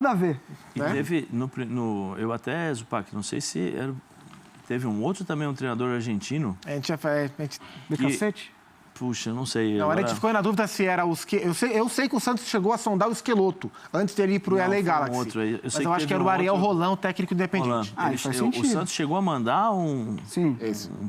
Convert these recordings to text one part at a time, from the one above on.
nada a ver. E teve, eu até, Zupac, não sei se era, teve um outro também, um treinador argentino. De cacete? Puxa, não sei. Não, agora... a gente ficou na dúvida se era os que. Eu sei que o Santos chegou a sondar o Esqueloto antes de ele ir para o LA Galaxy. Outro aí. Mas eu acho que era o Ariel Rolão, técnico independente. Faz sentido. O Santos chegou a mandar um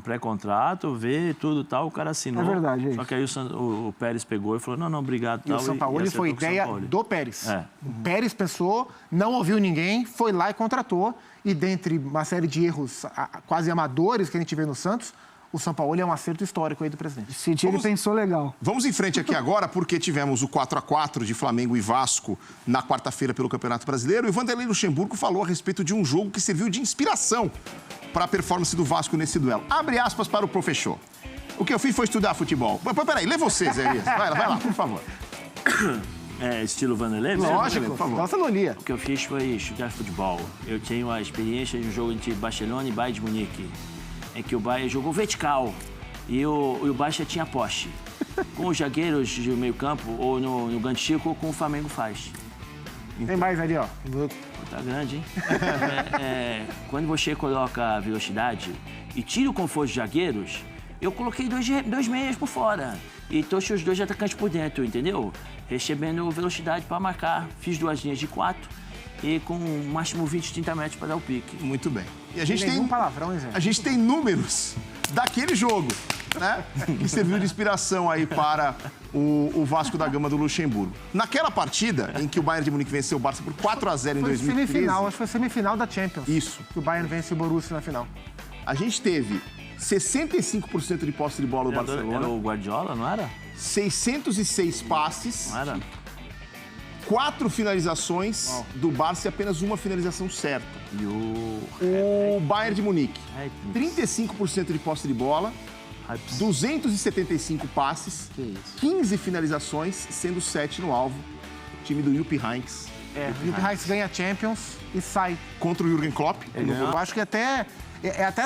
pré-contrato, ver tudo e tal, o cara assinou. É verdade. Só que aí o Pérez pegou e falou, não, obrigado. E o Sampaoli foi ideia do Pérez. O Pérez pensou, não ouviu ninguém, foi lá e contratou. E dentre uma série de erros quase amadores que a gente vê no Santos, o Sampaoli é um acerto histórico aí do presidente. Ele pensou legal. Vamos em frente aqui agora, porque tivemos o 4-4 de Flamengo e Vasco na quarta-feira pelo Campeonato Brasileiro. E o Vanderlei Luxemburgo falou a respeito de um jogo que serviu de inspiração para a performance do Vasco nesse duelo. Abre aspas para o professor. O que eu fiz foi estudar futebol. Peraí, lê vocês, Elias. Vai lá, por favor. Estilo Vanderlei? Lógico, por favor. Nossa, não lia. O que eu fiz foi estudar futebol. Eu tenho a experiência de um jogo entre Barcelona e Bayern de Munique, em que o Bayern jogou vertical e o Barça tinha poste. Com os zagueiros de meio campo ou no ganchico, como o Flamengo faz. Então, tem mais ali, ó. Tá grande, hein? Quando você coloca a velocidade e tira o conforto dos zagueiros, eu coloquei dois meias por fora e trouxe os dois atacantes por dentro, entendeu? Recebendo velocidade para marcar. Fiz 2 linhas de 4 e com um máximo 20, 30 metros para dar o pique. Muito bem. E a gente tem palavrão, hein, Zé? A gente tem números daquele jogo, né? Que serviu de inspiração aí para o Vasco da Gama do Luxemburgo. Naquela partida em que o Bayern de Munique venceu o Barça por 4-0 em 2013... Semifinal, acho que foi semifinal da Champions. Isso. Que o Bayern vence o Borussia na final. A gente teve 65% de posse de bola do Barcelona. Era o Guardiola, não era? 606 passes. Não era? 4 finalizações do Barça e apenas uma finalização certa. E o Bayern de Munique, 35% de posse de bola, 275 passes, 15 finalizações, sendo 7 no alvo. O time do Jupp Heynckes. O Jupp Heynckes ganha a Champions e sai. Contra o Jürgen Klopp. Eu acho que até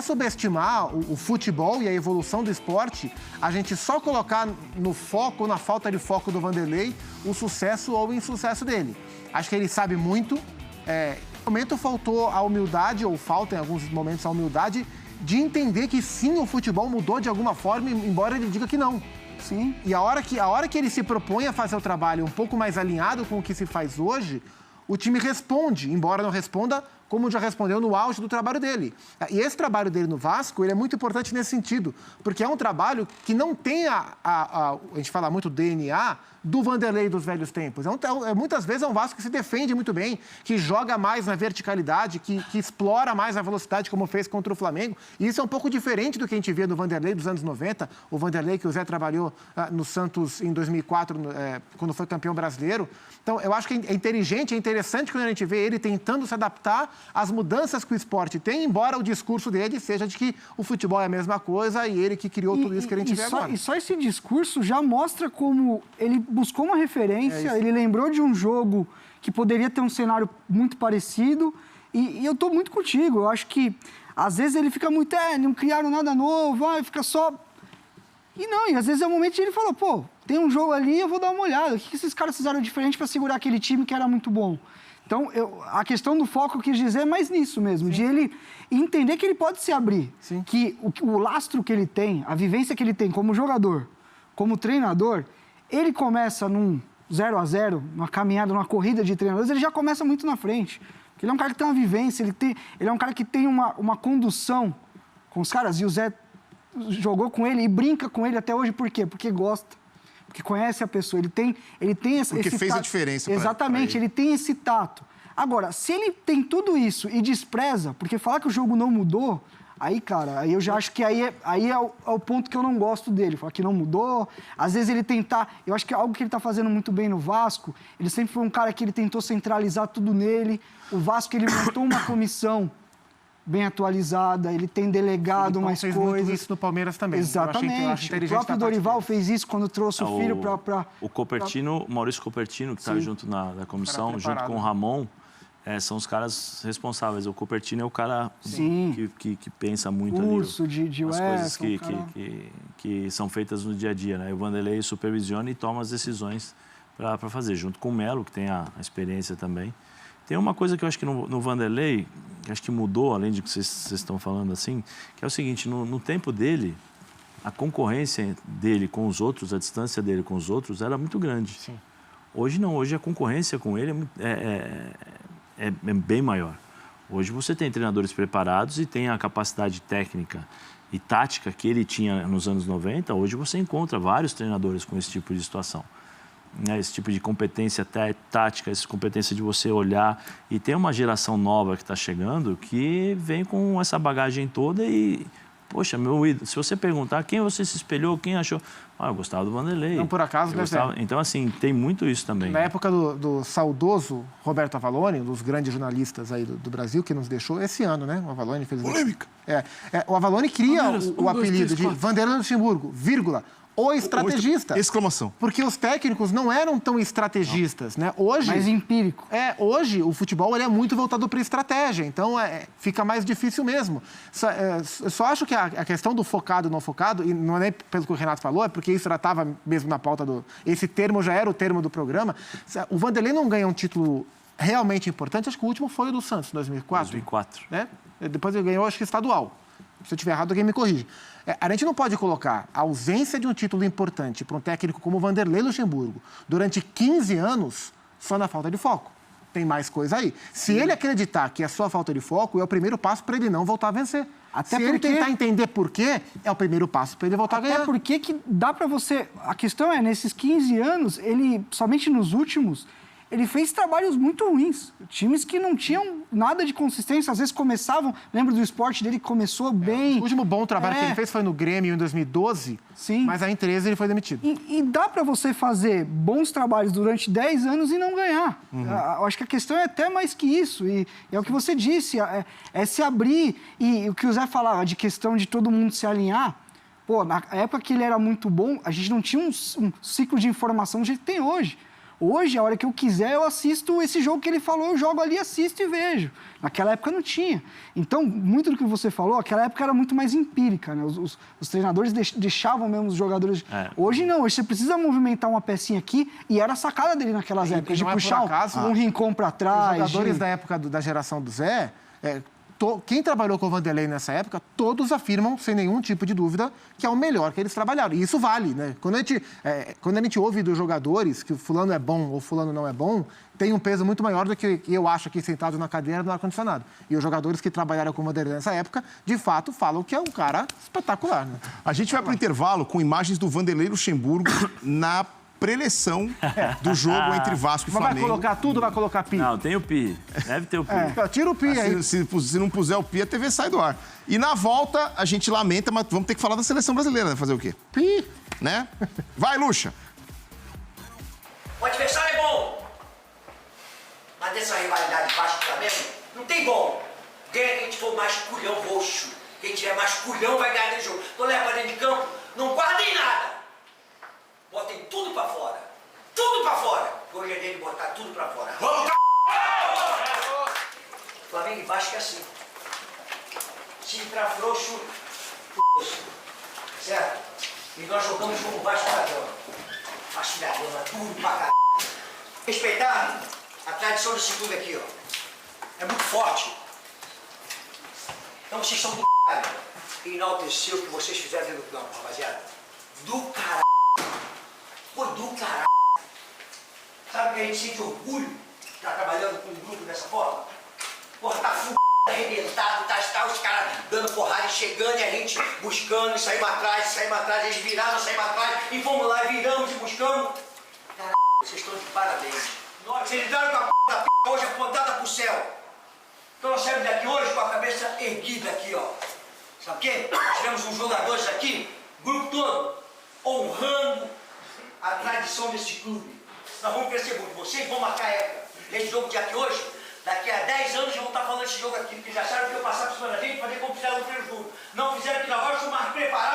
subestimar o futebol e a evolução do esporte, a gente só colocar no foco ou na falta de foco do Vanderlei o sucesso ou o insucesso dele. Acho que ele sabe muito. No momento faltou a humildade, ou falta em alguns momentos a humildade, de entender que sim, o futebol mudou de alguma forma, embora ele diga que não. Sim. E a hora que ele se propõe a fazer o trabalho um pouco mais alinhado com o que se faz hoje, o time responde, embora não responda como já respondeu no auge do trabalho dele. E esse trabalho dele no Vasco, ele é muito importante nesse sentido, porque é um trabalho que não tem a gente fala muito DNA do Vanderlei dos velhos tempos. Muitas vezes é um Vasco que se defende muito bem, que joga mais na verticalidade, que explora mais a velocidade, como fez contra o Flamengo. E isso é um pouco diferente do que a gente via do Vanderlei dos anos 90, o Vanderlei que o Zé trabalhou no Santos em 2004, quando foi campeão brasileiro. Então, eu acho que é inteligente, é interessante quando a gente vê ele tentando se adaptar às mudanças que o esporte tem, embora o discurso dele seja de que o futebol é a mesma coisa e ele que criou tudo isso que a gente vê agora. E só esse discurso já mostra como ele buscou uma referência, ele lembrou de um jogo que poderia ter um cenário muito parecido e eu tô muito contigo. Eu acho que, às vezes, ele fica muito, não criaram nada novo, fica só... E às vezes é o momento de ele falar, tem um jogo ali, eu vou dar uma olhada. O que esses caras fizeram diferente para segurar aquele time que era muito bom? Então, a questão do foco eu quis dizer é mais nisso mesmo, de ele entender que ele pode se abrir. Sim. Que o lastro que ele tem, a vivência que ele tem como jogador, como treinador, ele começa num 0-0, numa caminhada, numa corrida de treinadores, ele já começa muito na frente. Porque ele é um cara que tem uma vivência, ele é um cara que tem uma condução com os caras. E o Zé jogou com ele e brinca com ele até hoje, por quê? Porque gosta. Porque conhece a pessoa, ele tem esse Porque fez tato. A diferença. Exatamente, ele tem esse tato. Agora, se ele tem tudo isso e despreza, porque falar que o jogo não mudou, aí, cara, aí eu já acho que aí é o ponto que eu não gosto dele. Falar que não mudou, às vezes ele tentar... Eu acho que é algo que ele tá fazendo muito bem no Vasco, ele sempre foi um cara que ele tentou centralizar tudo nele. O Vasco, ele montou uma comissão bem atualizada, ele tem delegado mais coisas. Muito isso no Palmeiras também. Exatamente. O próprio Dorival fez isso quando trouxe o filho para... O Copertino, Maurício Copertino, que está junto na comissão, junto com o Ramon, são os caras responsáveis. O Copertino é o cara que pensa muito ali. As coisas que são feitas no dia a dia, né? O Vanderlei supervisiona e toma as decisões para fazer, junto com o Melo, que tem a experiência também. Tem uma coisa que eu acho que no Vanderlei, que acho que mudou, além de que vocês estão falando assim, que é o seguinte, no tempo dele, a concorrência dele com os outros, a distância dele com os outros era muito grande. Sim. Hoje não, hoje a concorrência com ele é bem maior. Hoje você tem treinadores preparados e tem a capacidade técnica e tática que ele tinha nos anos 90, hoje você encontra vários treinadores com esse tipo de situação. Né? Esse tipo de competência tática, essa competência de você olhar. E tem uma geração nova que está chegando que vem com essa bagagem toda e... Poxa, meu ídolo, se você perguntar quem você se espelhou, quem achou... eu gostava do Vanderlei. Não por acaso, né, Zé? Então, assim, tem muito isso também. Na época do saudoso Roberto Avalone, um dos grandes jornalistas aí do Brasil, que nos deixou esse ano, né? O Avalone fez... Polêmica. O Avalone cria o apelido de Vanderlei Luxemburgo, vírgula, o estrategista. Exclamação. Porque os técnicos não eram tão estrategistas, né? Hoje... Mais empírico. Hoje o futebol ele é muito voltado para estratégia, então fica mais difícil mesmo. Eu só acho que a questão do focado e não focado, e não é nem pelo que o Renato falou, é porque isso já estava mesmo na pauta esse termo já era o termo do programa. O Vanderlei não ganha um título realmente importante, acho que o último foi o do Santos, em 2004. 2004. Né? Depois ele ganhou, acho que estadual. Se eu estiver errado, alguém me corrige. A gente não pode colocar a ausência de um título importante para um técnico como o Vanderlei Luxemburgo durante 15 anos só na falta de foco. Tem mais coisa aí. Se ele acreditar que é só falta de foco, é o primeiro passo para ele não voltar a vencer. Se ele tentar entender por quê, é o primeiro passo para ele voltar a ganhar. Até porque que dá para você... A questão é, nesses 15 anos, ele, somente nos últimos, ele fez trabalhos muito ruins. Times que não tinham nada de consistência, às vezes começavam... Lembro do esporte dele que começou bem... O último bom trabalho que ele fez foi no Grêmio em 2012, sim. Mas aí em 13 ele foi demitido. E dá para você fazer bons trabalhos durante 10 anos e não ganhar. Eu acho que a questão é até mais que isso. E é o que você disse, é se abrir. E o que o Zé falava de questão de todo mundo se alinhar... Pô, na época que ele era muito bom, a gente não tinha um ciclo de informação do jeito que tem hoje. Hoje, a hora que eu quiser, eu assisto esse jogo que ele falou, eu jogo ali, assisto e vejo. Naquela época não tinha. Então, muito do que você falou, aquela época era muito mais empírica, né? Os treinadores deixavam mesmo os jogadores... Hoje não, hoje você precisa movimentar uma pecinha aqui e era a sacada dele naquelas épocas, de puxar um rincón para trás. Os jogadores da época da geração do Zé... Quem trabalhou com o Vanderlei nessa época, todos afirmam, sem nenhum tipo de dúvida, que é o melhor que eles trabalharam. E isso vale, né? Quando a gente ouve dos jogadores que o fulano é bom ou fulano não é bom, tem um peso muito maior do que eu acho aqui sentado na cadeira do ar-condicionado. E os jogadores que trabalharam com o Vanderlei nessa época, de fato, falam que é um cara espetacular, né? A gente vai para o intervalo com imagens do Vanderlei Luxemburgo na preleção do jogo entre Vasco e Flamengo. Mas vai colocar tudo ou vai colocar pi? Não, tem o pi. Deve ter o pi. Tira o pi aí. Se não puser o pi, a TV sai do ar. E na volta, a gente lamenta, mas vamos ter que falar da seleção brasileira, né? Fazer o quê? Pi. Né? Vai, Luxa. O adversário é bom. Mas dessa rivalidade Vasco e Flamengo, não tem bom. Ganha quem for mais culhão roxo. Quem tiver mais culhão vai ganhar nesse jogo. Então leva pra dentro de campo, não guardem nada. Botem tudo pra fora. Tudo pra fora. Hoje é dele botar tudo pra fora. Vamos, Flamengo e Vasco é assim. Se entrar frouxo, certo? E nós jogamos como Vasco da Gama. Vasco da Gama, duro pra caralho. Respeitar a tradição desse clube aqui, ó. É muito forte. Então vocês são do caralho. Enaltecer o que vocês fizeram dentro do campo, rapaziada. Do caralho. Pô, do caralho. Sabe que a gente sente orgulho de estar trabalhando com um grupo dessa forma? Porra, tá arrebentado, tá os caras dando porrada e chegando e a gente buscando e saímos atrás, eles viraram, saímos atrás e fomos lá e viramos e buscamos. Caralho, vocês estão de parabéns. Vocês entraram com a da p hoje apontada pro céu. Então nós saímos daqui hoje com a cabeça erguida aqui, ó. Sabe o quê? Nós tivemos uns jogadores aqui, grupo todo, honrando a tradição desse clube. Nós vamos crescer muito. Vocês vão marcar época. Esse jogo de aqui hoje, daqui a 10 anos já vão estar falando desse jogo aqui, porque já acharam que eu passar por cima da gente, fazer como fizeram no primeiro jogo. Não fizeram que agora, são mais preparados.